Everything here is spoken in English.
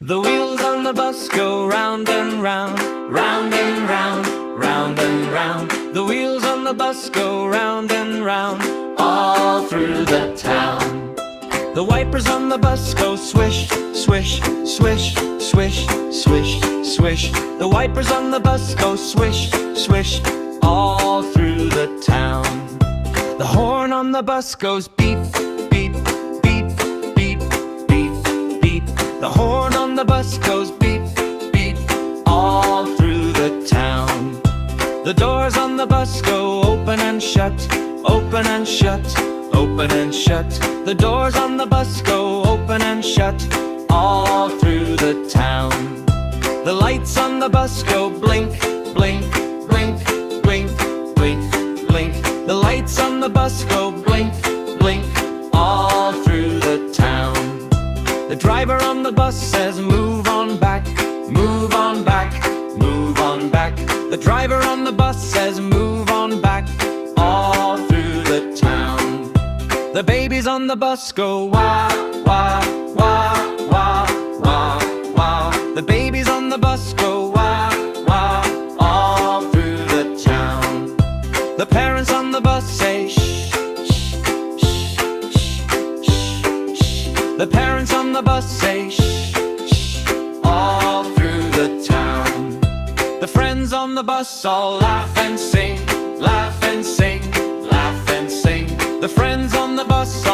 The wheels on the bus go round and round, round and round, round and round. The wheels on the bus go round and round, all through the town. The wipers on the bus go swish, swish, swish, swish, swish, swish. The wipers on the bus go swish, swish, all through the town. The horn on the bus goes beep, beep, beep, beep, beep, beep. The horn on the bus goes beep, beep, all through the town. The doors on the bus go open and shut, open and shut, open and shut. The doors on the bus go open and shut, all through the town. The lights on the bus go blink, blink, blink, blink, blink, blink. The lights on the bus go blink, blink, all through the town. The driver on the bus says move on back, move on back, move on back. The driver on the bus says move on back, all through the town. The babies on the bus go wah, wah, wah, wah, wah, wah. The babies on the bus go wah, wah, all through the town. The parents on the bus say shh, shh, shh, shh, shh, shh. The parents on the bus say shh, shh, all through the town. The friends on the bus all laugh and sing, laugh and sing, laugh and sing. The friends on the bus